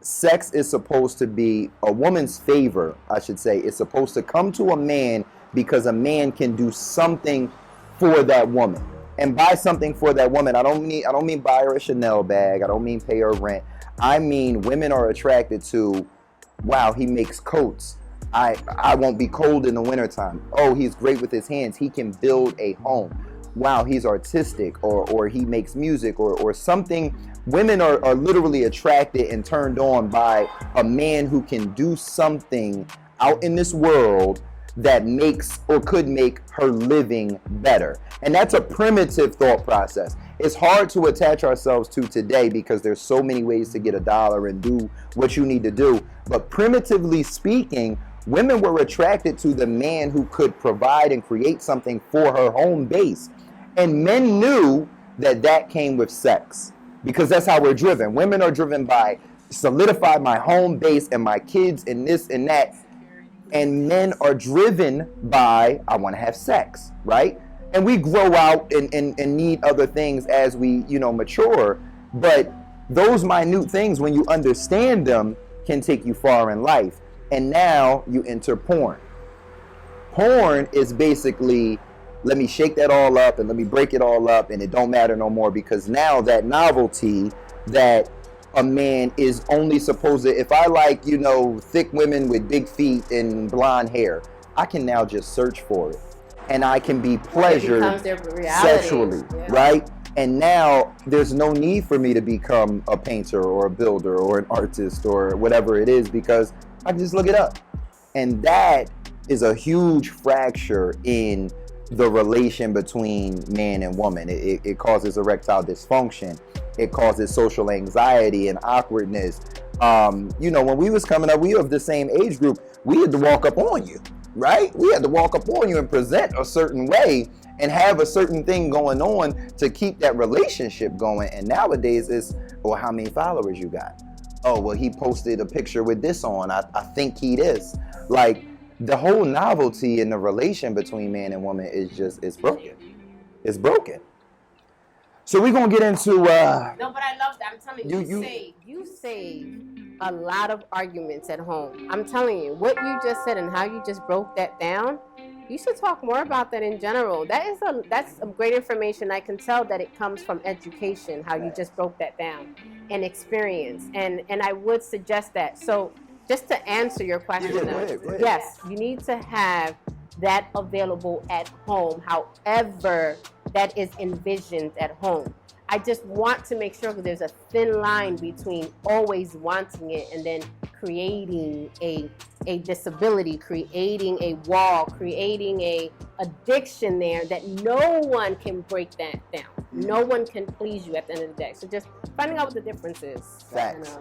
sex is supposed to be a woman's favor, I should say. It's supposed to come to a man because a man can do something for that woman. And buy something for that woman, I don't mean buy her a Chanel bag. I don't mean pay her rent. I mean women are attracted to, wow, he makes coats. I won't be cold in the wintertime. Oh, he's great with his hands. He can build a home. Wow, he's artistic, or he makes music, or something. Women are literally attracted and turned on by a man who can do something out in this world that makes or could make her living better. And that's a primitive thought process. It's hard to attach ourselves to today because there's so many ways to get a dollar and do what you need to do. But primitively speaking, women were attracted to the man who could provide and create something for her home base. And men knew that that came with sex, because that's how we're driven. Women are driven by solidify my home base and my kids and this and that. And men are driven by, I want to have sex, right? And we grow out and need other things as we, mature. But those minute things, when you understand them, can take you far in life. And now you enter porn. Porn is basically, let me shake that all up and let me break it all up, and it don't matter no more, because now that novelty that a man is only supposed to, if I like, thick women with big feet and blonde hair, I can now just search for it. And I can be pleasured sexually, right? And now there's no need for me to become a painter or a builder or an artist or whatever it is, because I can just look it up. And that is a huge fracture in the relation between man and woman. It causes erectile dysfunction. It causes social anxiety and awkwardness. When we was coming up, we were of the same age group. We had to walk up on you, right? We had to walk up on you and present a certain way and have a certain thing going on to keep that relationship going. And nowadays it's, well, how many followers you got? Oh, well, he posted a picture with this on. I think he is. Like, the whole novelty in the relation between man and woman is just, it's broken. It's broken. So we're going to get into... No, but I love that. I'm telling you, you save a lot of arguments at home. I'm telling you, what you just said and how you just broke that down, you should talk more about that in general. That's some great information. I can tell that it comes from education, how you just broke that down, and experience. And I would suggest that. So just to answer your question, go ahead. Yes, you need to have that available at home, however that is envisioned at home. I just want to make sure that there's a thin line between always wanting it and then creating a disability, creating a wall, creating a addiction there that no one can break that down. No one can please you at the end of the day. So just finding out what the difference is. Facts.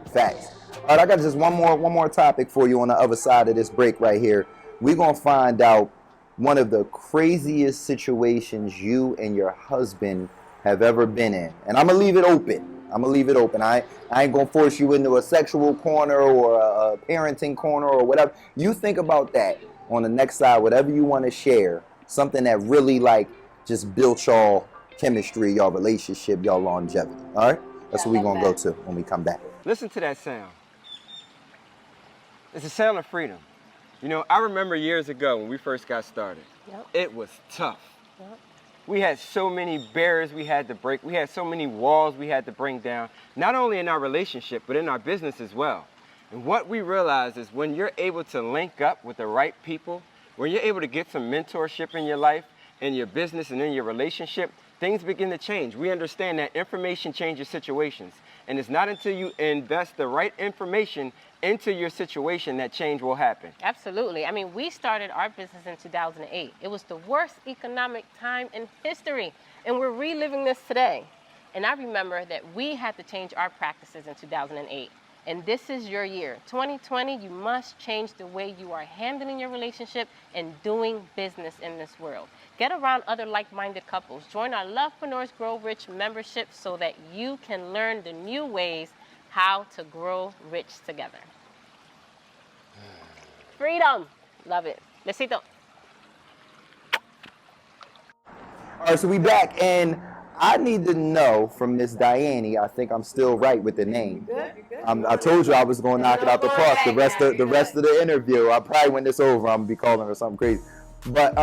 All right, I got just one more topic for you on the other side of this break right here. We're going to find out one of the craziest situations you and your husband have ever been in. And I'm going to leave it open. I ain't going to force you into a sexual corner or a parenting corner or whatever. You think about that on the next side, whatever you want to share. Something that really just built y'all chemistry, y'all relationship, y'all longevity. All right? That's what we're going to go to when we come back. Listen to that sound. It's a sound of freedom. I remember years ago when we first got started. Yep. It was tough. Yep. We had so many barriers we had to break. We had so many walls we had to bring down, not only in our relationship, but in our business as well. And what we realized is when you're able to link up with the right people, when you're able to get some mentorship in your life, in your business, and in your relationship, things begin to change. We understand that information changes situations. And it's not until you invest the right information into your situation that change will happen. Absolutely. I mean, we started our business in 2008. It was the worst economic time in history, and we're reliving this today. And I remember that we had to change our practices in 2008. And this is your year. 2020, you must change the way you are handling your relationship and doing business in this world. Get around other like-minded couples. Join our Lovepreneurs Grow Rich membership so that you can learn the new ways how to grow rich together. Freedom. Love it. Besito. All right, so we back, and I need to know from Miss Diane. I think I'm still right with the name. Good, good. I told you I was going to knock it out the park. The rest of the interview, I probably when this over, I'm gonna be calling her something crazy. But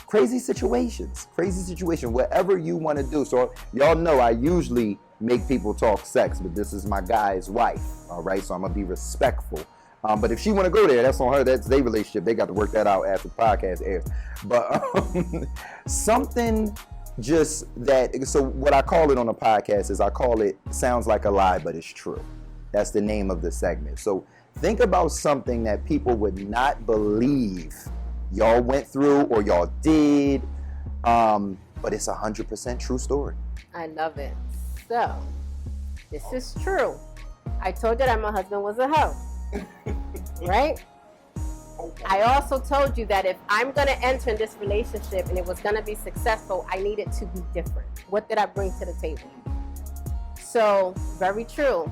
crazy situations. Whatever you want to do. So y'all know I usually make people talk sex, but this is my guy's wife. All right, so I'm gonna be respectful. But if she want to go there, that's on her. That's their relationship. They got to work that out after the podcast airs. But something just that. So what I call it on the podcast is I call it sounds like a lie, but it's true. That's the name of the segment. So think about something that people would not believe y'all went through or y'all did, but it's 100% true story. I love it. So this is true. I told you that my husband was a hoe. Right? I also told you that if I'm going to enter in this relationship and it was going to be successful, I need it to be different. What did I bring to the table? So, very true.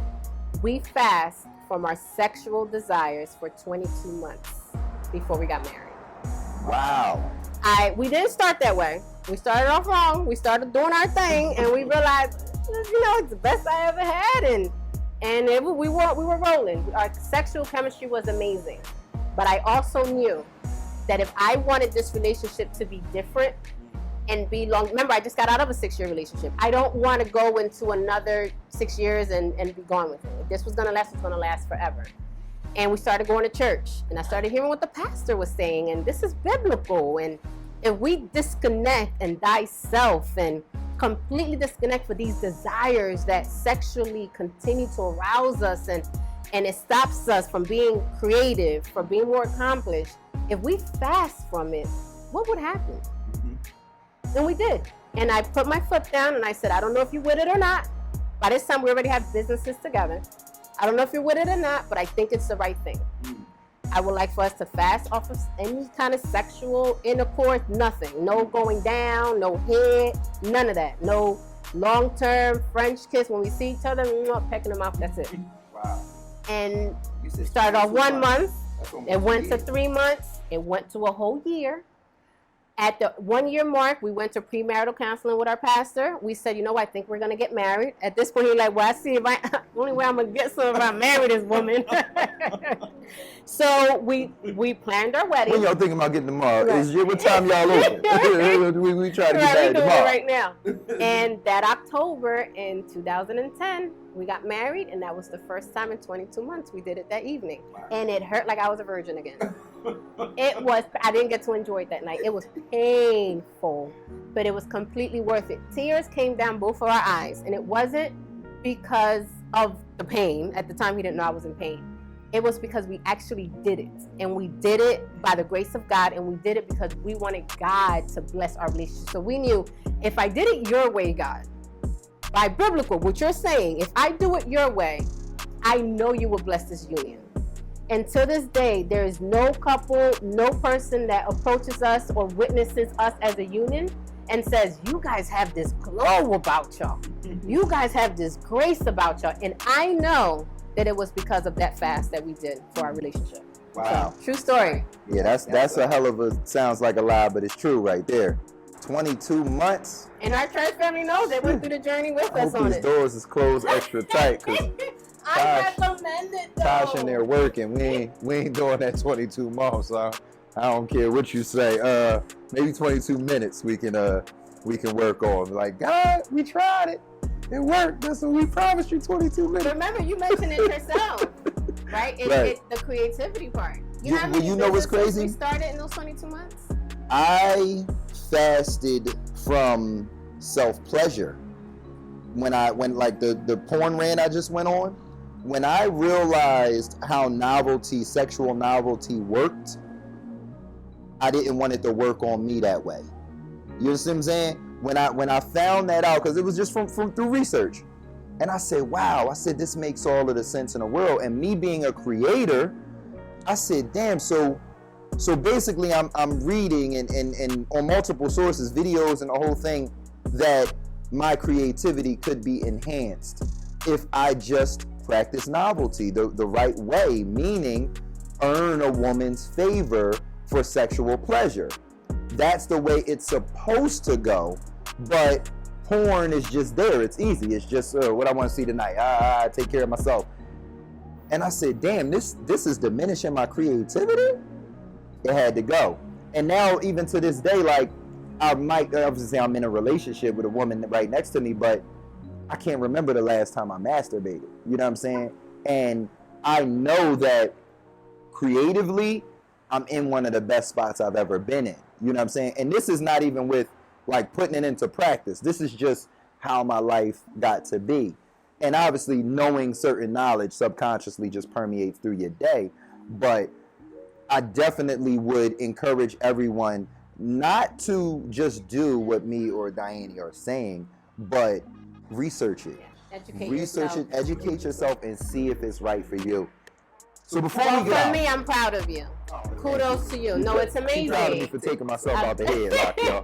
We fast from our sexual desires for 22 months before we got married. Wow. We didn't start that way. We started off wrong. We started doing our thing and we realized, it's the best I ever had. And we were rolling. Our sexual chemistry was amazing. But I also knew that if I wanted this relationship to be different and be long, remember I just got out of a 6-year relationship. I don't want to go into another 6 years and be gone with it. If this was going to last, it's going to last forever. And we started going to church. And I started hearing what the pastor was saying. And this is biblical. And if we disconnect and thyself and completely disconnect for these desires that sexually continue to arouse us and it stops us from being creative, from being more accomplished, if we fast from it, what would happen? And we did. And I put my foot down and I said, I don't know if you're with it or not. By this time, we already have businesses together. I don't know if you're with it or not, but I think it's the right thing. I would like for us to fast off of any kind of sexual intercourse, nothing. No going down, no head, none of that. No long-term French kiss when we see each other, pecking them out, that's it. Wow. And we started off 1 month, it went to 3 months, it went to a whole year. At the 1 year mark, we went to premarital counseling with our pastor. We said, I think we're going to get married. At this point, he's like, well, I see the only way I'm going to get some if I marry this woman. So we planned our wedding. When y'all thinking about getting tomorrow? Right. What time y'all open? we try to get married tomorrow. Right now. And that October in 2010, we got married, and that was the first time in 22 months we did it that evening. And it hurt like I was a virgin again. I didn't get to enjoy it that night. It was painful, but it was completely worth it. Tears came down both of our eyes, and it wasn't because of the pain. At the time, he didn't know I was in pain. It was because we actually did it, and we did it by the grace of God, and we did it because we wanted God to bless our relationship. So we knew if I did it your way, God, by biblical, what you're saying, if I do it your way, I know you will bless this union. And to this day, there is no couple, no person that approaches us or witnesses us as a union and says, you guys have this glow about y'all. You guys have this grace about y'all. And I know that it was because of that fast that we did for our relationship. Wow. So, true story. Yeah, that's a hell of a, sounds like a lie, but it's true right there. 22 months. And our church family knows they went through the journey with I us hope on these it. doors is closed extra tight, because I recommend it though. Tosh and they're working. We ain't doing that 22 months. I don't care what you say. Maybe 22 minutes we can work on. Like, God, we tried it. It worked. That's what we promised you. 22 minutes. Remember, you mentioned it yourself, right? It's the creativity part. You know how many what's businesses crazy? we started in those 22 months? I fasted from self-pleasure when like the porn rant I just went on. When I realized how sexual novelty worked, I didn't want it to work on me that way. You understand what I'm saying? When I found that out, because it was just from through research, and I said, wow, I said, this makes all of the sense in the world. And me being a creator, I said, damn, so basically I'm reading and on multiple sources, videos and the whole thing, that my creativity could be enhanced if I just practice novelty the right way, meaning earn a woman's favor for sexual pleasure. That's the way it's supposed to go. But porn is just there. It's easy. It's just what I want to see tonight. I take care of myself. And I said, damn, this is diminishing my creativity. It had to go. And now, even to this day, like, I might obviously say I'm in a relationship with a woman right next to me, but I can't remember the last time I masturbated. You know what I'm saying? And I know that creatively, I'm in one of the best spots I've ever been in. You know what I'm saying? And this is not even with like putting it into practice. This is just how my life got to be. And obviously knowing certain knowledge subconsciously just permeates through your day. But I definitely would encourage everyone not to just do what me or Diane are saying, but research it. Educate yourself, and see if it's right for you. So before we get out, for me, I'm proud of you. Kudos to you. No, it's amazing. You're proud of me for taking myself out the headlock, y'all.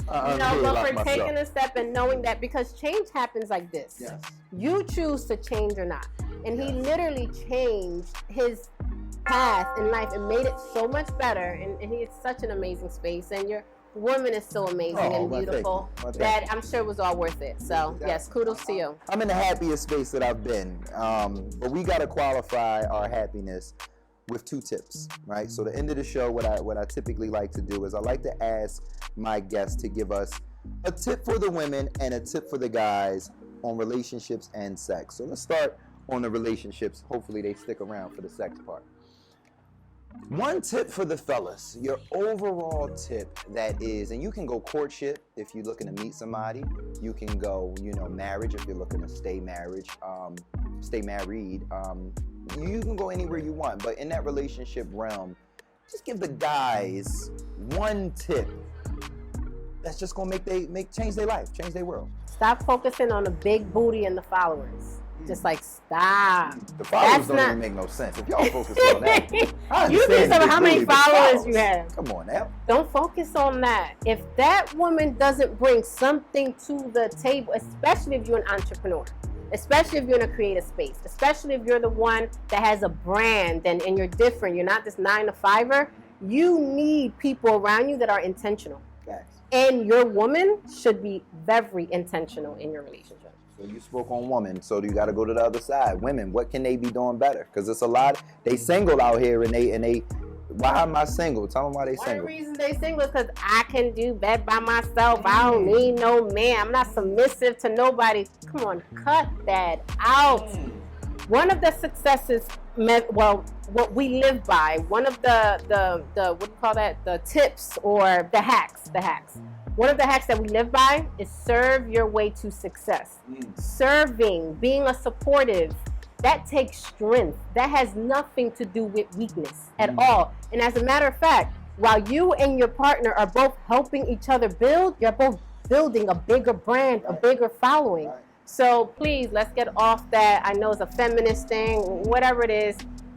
But for taking a step and knowing that, because change happens like this. Yes. You choose to change or not. And he literally changed his path in life and made it so much better. And he is such an amazing space. And your woman is so amazing and beautiful that I'm sure it was all worth it. So yes, kudos to you. I'm in the happiest space that I've been. But we got to qualify our happiness with 2 tips, right? So the end of the show, what I typically like to do is I like to ask my guests to give us a tip for the women and a tip for the guys on relationships and sex. So let's start on the relationships. Hopefully they stick around for the sex part. One tip for the fellas, your overall tip that is, and you can go courtship if you're looking to meet somebody. You can go, marriage if you're looking to stay married. You can go anywhere you want, but in that relationship realm, just give the guys one tip that's just gonna change their life, change their world. Stop focusing on the big booty and the followers. Just like stop. The followers don't even make no sense. If y'all focus on that, you think about how many followers you have. Come on now. Don't focus on that. If that woman doesn't bring something to the table, especially if you're an entrepreneur, especially if you're in a creative space, especially if you're the one that has a brand and you're different, you're not this 9-to-5er, you need people around you that are intentional. Yes. And your woman should be very intentional in your relationship. So you spoke on women, so you got to go to the other side. Women, what can they be doing better? Because it's a lot. They single out here, and they. Why am I single? Tell them why they single. One reason they single is because I can do that by myself. I don't need no man. I'm not submissive to nobody. Come on, cut that out. One of the successes, what we live by. One of the what do you call that? The tips or the hacks. One of the hacks that we live by is serve your way to success. Serving, being a supportive, that takes strength. That has nothing to do with weakness at all. And as a matter of fact, while you and your partner are both helping each other build, you're both building a bigger brand, a bigger following. So please, let's get off that. I know it's a feminist thing, whatever it is.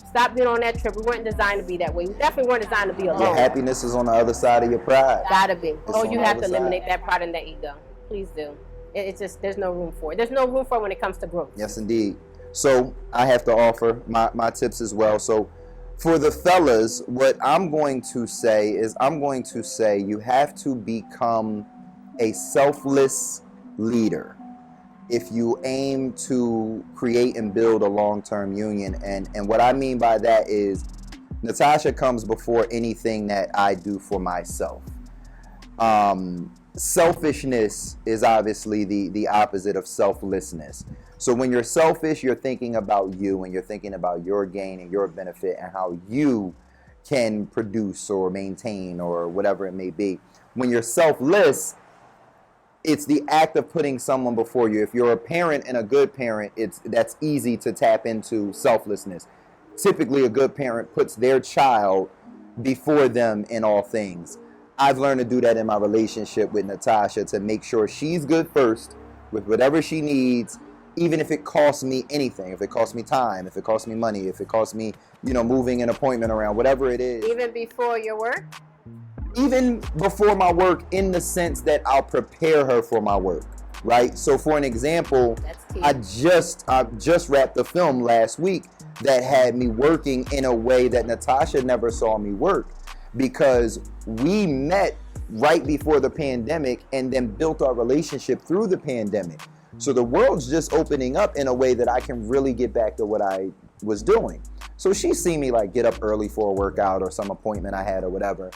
Stop being on that trip. We weren't designed to be that way. We definitely weren't designed to be alone. Your happiness is on the other side of your pride. Gotta be. You have to eliminate that pride and that ego. Please do. It's just, there's no room for it. There's no room for it when it comes to growth. Yes, indeed. So I have to offer my tips as well. So for the fellas, what I'm going to say is you have to become a selfless leader if you aim to create and build a long-term union. And what I mean by that is Natasha comes before anything that I do for myself. Selfishness is obviously the opposite of selflessness. So when you're selfish, you're thinking about you and you're thinking about your gain and your benefit and how you can produce or maintain or whatever it may be. When you're selfless, it's the act of putting someone before you. If you're a parent and a good parent, that's easy to tap into selflessness. Typically, a good parent puts their child before them in all things. I've learned to do that in my relationship with Natasha, to make sure she's good first with whatever she needs, even if it costs me anything, if it costs me time, if it costs me money, if it costs me, moving an appointment around, whatever it is. Even before your work? Even before my work, in the sense that I'll prepare her for my work, right? So for an example, I just wrapped a film last week that had me working in a way that Natasha never saw me work, because we met right before the pandemic and then built our relationship through the pandemic. So the world's just opening up in a way that I can really get back to what I was doing. So she's seen me like get up early for a workout or some appointment I had or whatever.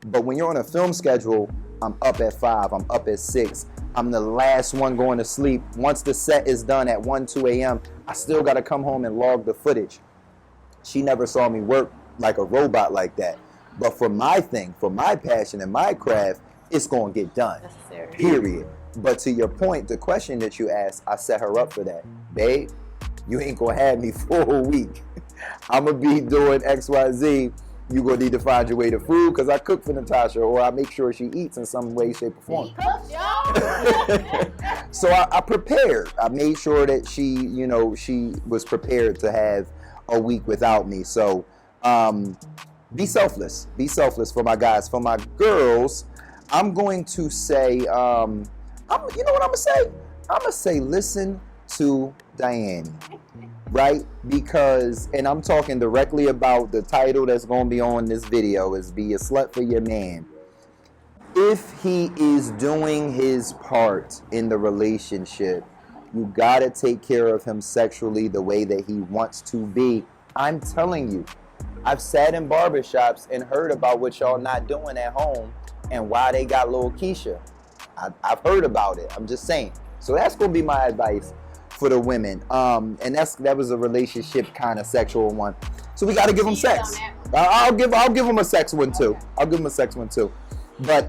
But when you're on a film schedule, I'm up at 5, I'm up at 6. I'm the last one going to sleep. Once the set is done at 1, 2 a.m., I still got to come home and log the footage. She never saw me work like a robot like that. But for my thing, for my passion and my craft, it's going to get done. Necessary. Period. But to your point, the question that you asked, I set her up for that. Babe, you ain't going to have me for a week. I'm going to be doing XYZ. You're going to need to find your way to food because I cook for Natasha, or I make sure she eats in some way, shape, or form. So I prepared. I made sure that she was prepared to have a week without me. So be selfless. Be selfless for my guys. For my girls, I'm going to say, you know what I'm going to say? I'm going to say, listen to Diane. Right? Because, and I'm talking directly about the title that's going to be on this video, is Be a Slut for Your Man. If he is doing his part in the relationship, you got to take care of him sexually the way that he wants to be. I'm telling you, I've sat in barbershops and heard about what y'all not doing at home and why they got little Keisha. I've heard about it. I'm just saying. So that's going to be my advice for the women, and that was a relationship kind of sexual one. So we got to give them sex. I'll give them a sex one too. I'll give them a sex one too. But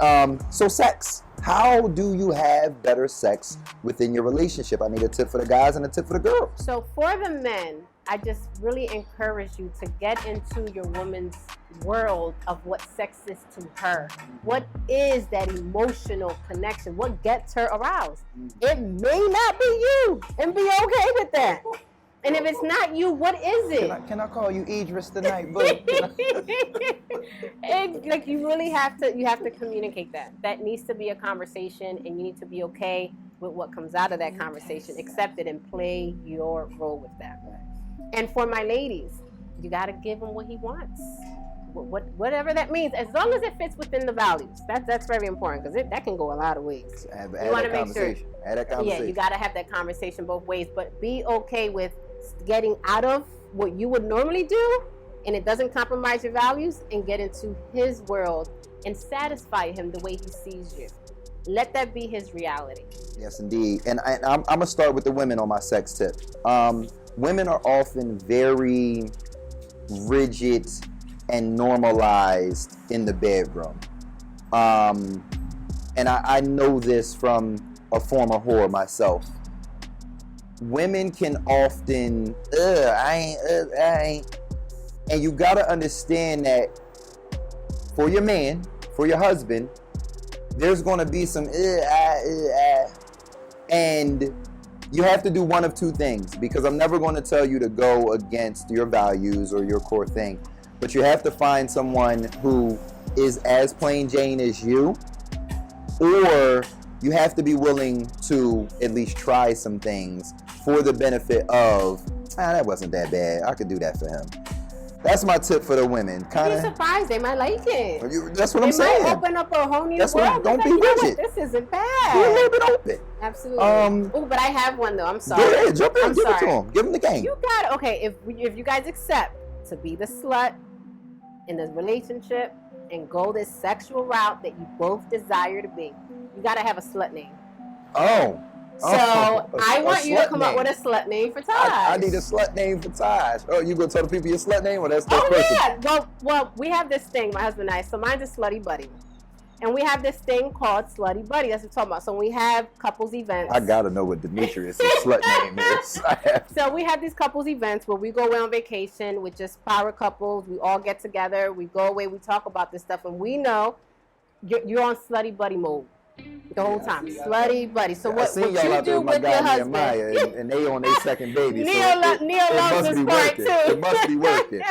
so sex. How do you have better sex within your relationship? I need a tip for the guys and a tip for the girls. So for the men, I just really encourage you to get into your woman's world of what sex is to her. What is that emotional connection? What gets her aroused? It may not be you, and be okay with that. And if it's not you, what is it? Can I call you Idris tonight, boo? Like you really have to communicate that. That needs to be a conversation, and you need to be okay with what comes out of that conversation. Accept it and play your role with that. And for my ladies, you got to give him what he wants. Whatever that means, as long as it fits within the values. That's very important, because that can go a lot of ways. You want to make sure. Have that conversation. Yeah, you got to have that conversation both ways, but be okay with getting out of what you would normally do, and it doesn't compromise your values, and get into his world and satisfy him the way he sees you. Let that be his reality. Yes, indeed. And I'm going to start with the women on my sex tip. Women are often very rigid and normalized in the bedroom. And I know this from a former whore myself. Women can often, I ain't. And you gotta understand that for your man, for your husband, there's gonna be some, and you have to do one of two things, because I'm never going to tell you to go against your values or your core thing. But you have to find someone who is as plain Jane as you, or you have to be willing to at least try some things for the benefit of, that wasn't that bad. I could do that for him. That's my tip for the women. Be surprised, they might like it. That's what I'm saying. It might open up a whole new world. Don't be rigid. This isn't bad. Be a little bit open. Absolutely. Oh, but I have one though. I'm sorry. Go ahead, jump in. I'm Give sorry. it to him. Give him the game. You got it. Okay. If you guys accept to be the slut in this relationship and go this sexual route that you both desire to be, you got to have a slut name. So I want you to come up with a slut name for Taj. I need a slut name for Taj. Oh, you gonna tell the people your slut name, or that's the person? Yeah. Well, we have this thing, my husband and I. So mine's a Slutty Buddy, and we have this thing called Slutty Buddy. That's what we're talking about. So when we have couples events, I gotta know what Demetrius' slut name is. So we have these couples events where we go away on vacation with just power couples. We all get together. We go away. We talk about this stuff, and we know you're on Slutty Buddy mode. The whole time, Slutty Buddy. So what you do with your husband? And they on their second baby. Neil loves this part too. It must be working.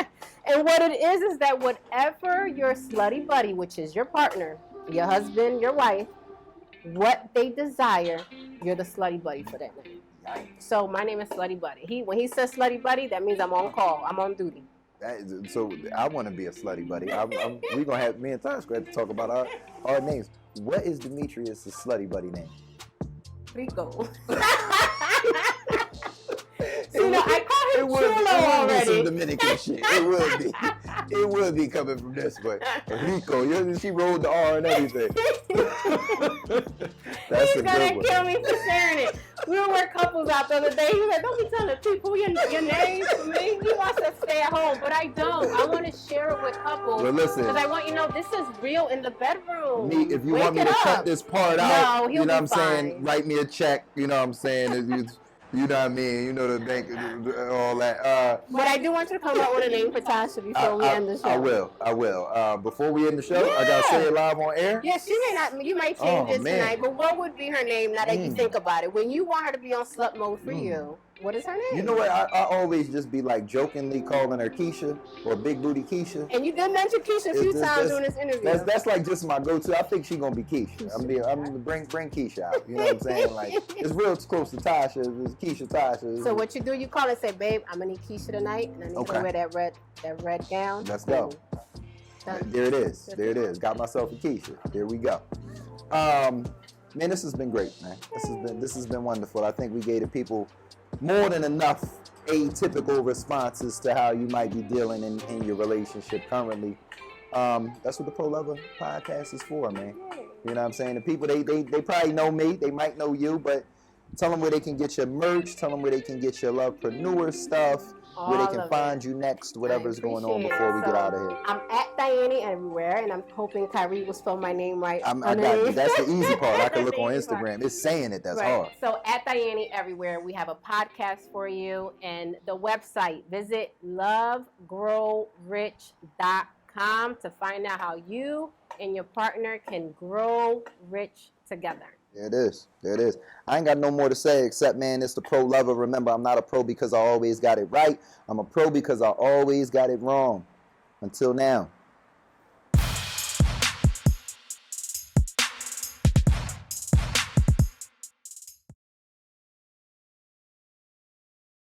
And what it is that whatever your Slutty Buddy, which is your partner, your husband, your wife, what they desire, you're the Slutty Buddy for that night. So my name is Slutty Buddy. When he says Slutty Buddy, that means I'm on call. I'm on duty. So I want to be a Slutty Buddy. We're gonna have me and Taj to talk about our names. What is Demetrius' slutty buddy name? Rico. You know, I call him Chulo already. Some Dominican shit. It would be. It would be coming from this way. Rico, she rolled the R and everything. That's He's a gonna good one. kill me for sharing it. We were couples out the other day. He was like, "Don't be telling people your name for me." He wants to stay at home, but I don't. I want to share it with couples. Well, listen. Because I want you to know this is real in the bedroom. If you Wake want me it to up. cut this part No, out, he'll you know what I'm be fine. saying? Write me a check, you know what I'm saying? You know what I mean? You know the bank, all that. But I do want you to come up with a name for Tasha before we end the show. I will. Before we end the show, I gotta say it live on air. Yeah, she may not. You might change it tonight. But what would be her name? Now that you think about it, when you want her to be on slut mode for you, what is her name? You know what? I always just be like jokingly calling her Keisha or Big Booty Keisha. And you did mention Keisha a few times during this interview. That's like just my go-to. I think she's gonna be Keisha. I'm gonna bring Keisha out. You know what I'm saying? Like it's real close to Tasha. It's Keisha Tasha. So what you do? You call and say, "Babe, I'm gonna need Keisha tonight, and I need to wear that red gown." Let's go. Done. There it is. There it is. Got myself a Keisha. There we go. Man, this has been great, man. This has been wonderful. I think we gave the people more than enough atypical responses to how you might be dealing in your relationship currently. That's what the Pro Lover podcast is for, man. You know what I'm saying? The people, they probably know me. They might know you, but tell them where they can get your merch. Tell them where they can get your Lovepreneur stuff. Where they can find you next, whatever's going on before we get out of here. I'm at Diane everywhere, and I'm hoping Kyrie will spell my name right. I got you. That's the easy part. I can look on Instagram. It's saying it. That's hard. So at Diane everywhere, we have a podcast for you, and the website. Visit lovegrowrich.com to find out how you and your partner can grow rich together. There it is. There it is. I ain't got no more to say except, man, it's the Pro Lover. Remember, I'm not a pro because I always got it right. I'm a pro because I always got it wrong. Until now.